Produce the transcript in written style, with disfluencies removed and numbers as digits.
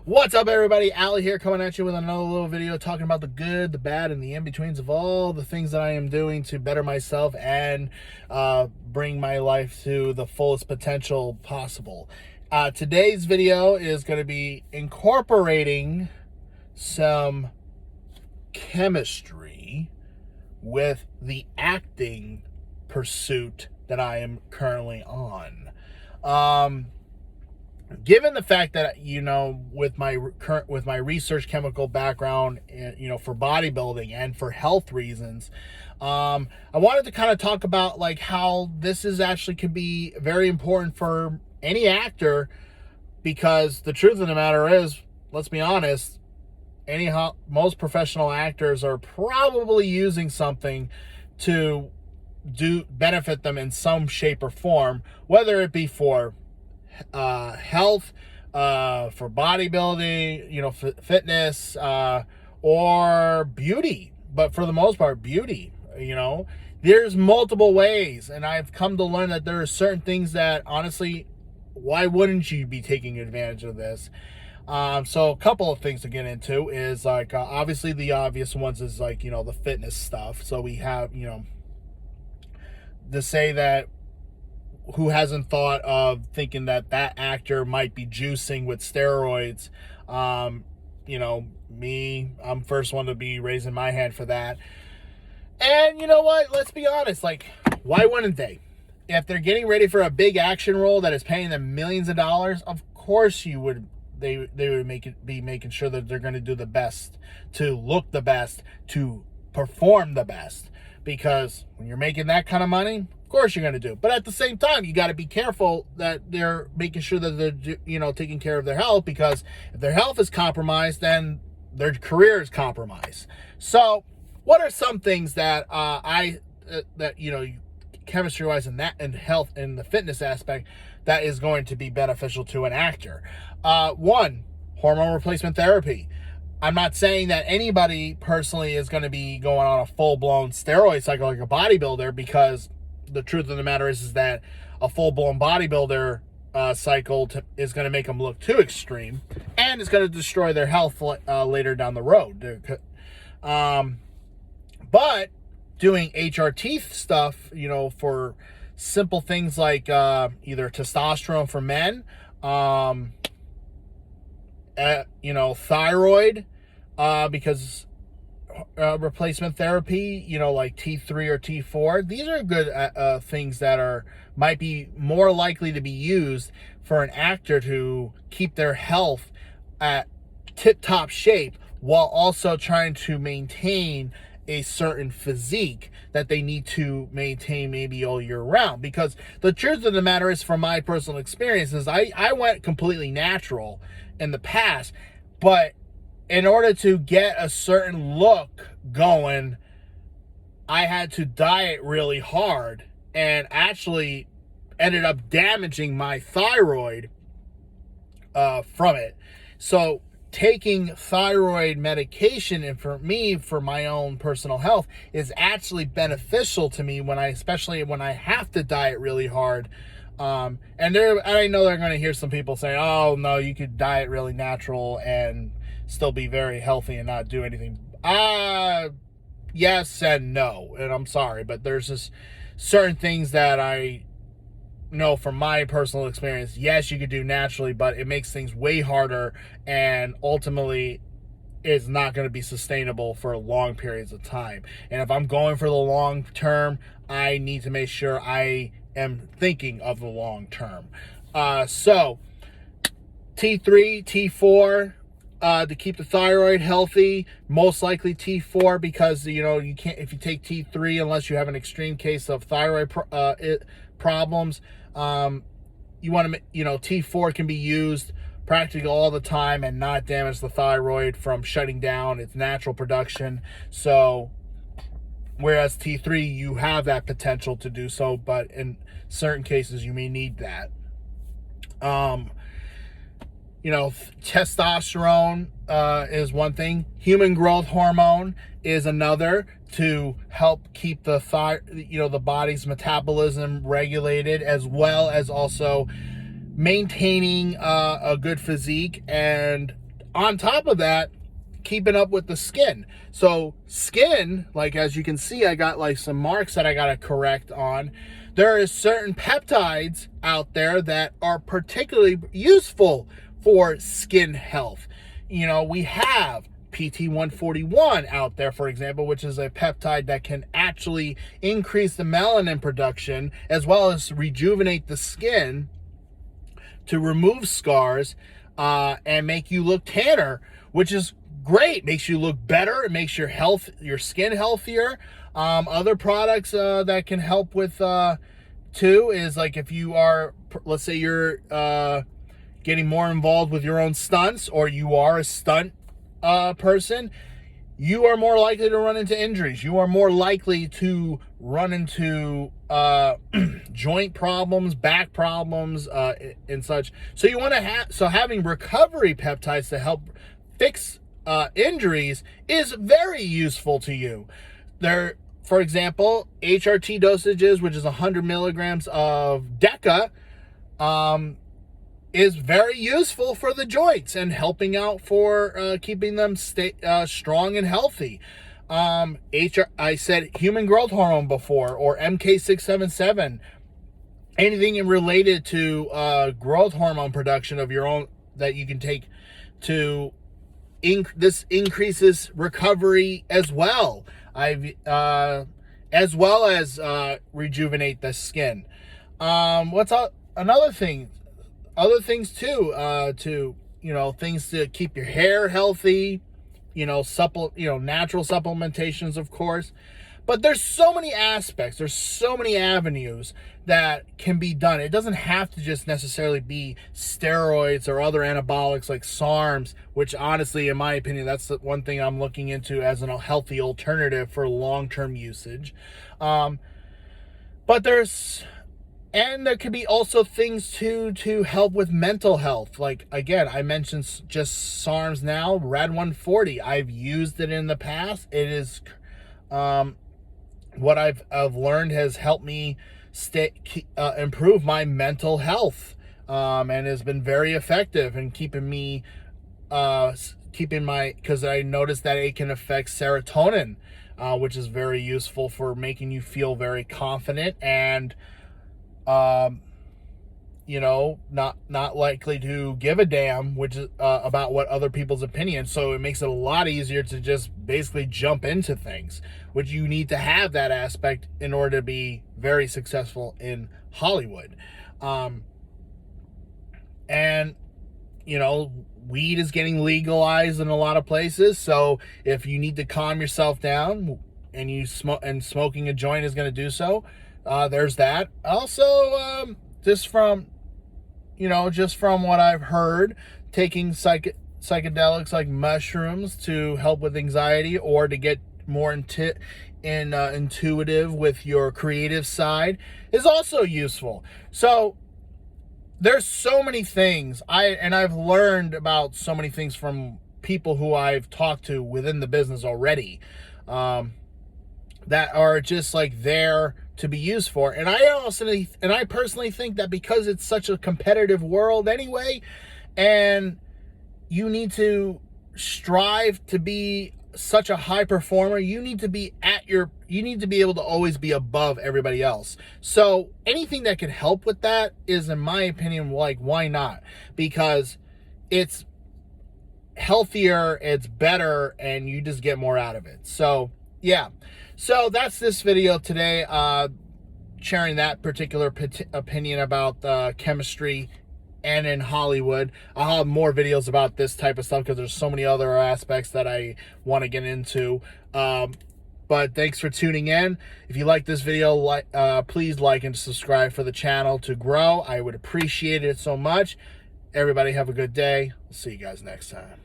What's up, everybody? Ali here, coming at you with another little video talking about the good, the bad, and the in-betweens of all the things that I am doing to better myself and bring my life to the fullest potential possible. Today's video is going to be incorporating some chemistry with the acting pursuit that I am currently on. Given the fact that, with my research chemical background, for bodybuilding and for health reasons, I wanted to kind of talk about like how this is actually could be very important for any actor, because the truth of the matter is, let's be honest, most professional actors are probably using something to benefit them in some shape or form, whether it be for health, for bodybuilding, fitness, or beauty. But for the most part, beauty, there's multiple ways. And I've come to learn that there are certain things that, honestly, why wouldn't you be taking advantage of this? So a couple of things to get into is like, obviously the obvious ones is like, the fitness stuff. So we have, to say that, who hasn't thought of thinking that actor might be juicing with steroids? Me, I'm first one to be raising my hand for that. And you know what? Let's be honest. Like, why wouldn't they? If they're getting ready for a big action role that is paying them millions of dollars, of course they would be making sure that they're going to do the best, to look the best, to perform the best. Because when you're making that kind of money, of course you're going to do. But at the same time, you got to be careful that they're making sure that they're, taking care of their health, because if their health is compromised, then their career is compromised. So what are some things that chemistry-wise and health and the fitness aspect that is going to be beneficial to an actor? One, hormone replacement therapy. I'm not saying that anybody personally is going to be going on a full-blown steroid cycle like a bodybuilder, because the truth of the matter is that a full-blown bodybuilder cycle is going to make them look too extreme, and it's going to destroy their health later down the road. But doing HRT stuff, for simple things like either testosterone for men, thyroid, because replacement therapy, like T3 or T4, these are good things that might be more likely to be used for an actor to keep their health at tip-top shape, while also trying to maintain a certain physique that they need to maintain maybe all year round. Because the truth of the matter is, from my personal experiences, I went completely natural in the past, but in order to get a certain look going, I had to diet really hard, and actually ended up damaging my thyroid from it. So taking thyroid medication, and for me, for my own personal health, is actually beneficial to me especially when I have to diet really hard. And I know they're going to hear some people say, "Oh no, you could diet really natural and still be very healthy and not do anything." Yes and no, and I'm sorry, but there's just certain things that I know from my personal experience. Yes, you could do naturally, but it makes things way harder, and ultimately is not going to be sustainable for long periods of time. And if I'm going for the long term, I need to make sure I am thinking of the long term. So T3, T4, to keep the thyroid healthy, most likely T4, because you can't, if you take T3, unless you have an extreme case of thyroid problems, you want to, T4 can be used practically all the time and not damage the thyroid from shutting down its natural production. So whereas T3, you have that potential to do so, but in certain cases you may need that. Testosterone is one thing. Human growth hormone is another, to help keep the body's metabolism regulated, as well as also maintaining a good physique and on top of that, keeping up with the skin. So skin, like as you can see, I got like some marks that I got to correct on. There is certain peptides out there that are particularly useful for skin health. You know, we have PT141 out there, for example, which is a peptide that can actually increase the melanin production as well as rejuvenate the skin to remove scars and make you look tanner, which is great. Makes you look better. It makes your skin healthier. Other products that can help with too is like if you are, let's say you're getting more involved with your own stunts, or you are a stunt person, you are more likely to run into injuries. You are more likely to run into joint problems, back problems, and such. So you want to having recovery peptides to help fix injuries is very useful to you. There, for example, HRT dosages, which is 100 milligrams of DECA, is very useful for the joints and helping out for keeping them strong and healthy. I said human growth hormone before, or MK677, anything related to growth hormone production of your own that you can take to this increases recovery as well. As well as rejuvenate the skin. What's another thing? Other things too, things to keep your hair healthy, natural supplementations, of course. But there's so many aspects, there's so many avenues that can be done. It doesn't have to just necessarily be steroids or other anabolics like SARMs, which honestly, in my opinion, that's the one thing I'm looking into as a healthy alternative for long-term usage. But there could be also things to help with mental health. Like, again, I mentioned just SARMs now, Rad 140. I've used it in the past. It is what I've learned has helped me improve my mental health, and has been very effective in keeping me because I noticed that it can affect serotonin, which is very useful for making you feel very confident and not likely to give a damn, which is about what other people's opinions. So it makes it a lot easier to just basically jump into things, which you need to have that aspect in order to be very successful in Hollywood. And weed is getting legalized in a lot of places. So if you need to calm yourself down and smoking a joint is going to do so, there's that. Also, just from what I've heard, taking psychedelics like mushrooms to help with anxiety or to get more intuitive with your creative side is also useful. So there's so many things I've learned about so many things from people who I've talked to within the business already, that are just like there to be used for. And I personally think that because it's such a competitive world anyway, and you need to strive to be such a high performer, you need to be able to always be above everybody else. So anything that can help with that is, in my opinion, like, why not? Because it's healthier, it's better, and you just get more out of it. So yeah, so that's this video today, sharing that particular opinion about chemistry and in Hollywood. I'll have more videos about this type of stuff because there's so many other aspects that I want to get into. But thanks for tuning in. If you like this video, please like and subscribe for the channel to grow. I would appreciate it so much. Everybody have a good day. I'll see you guys next time.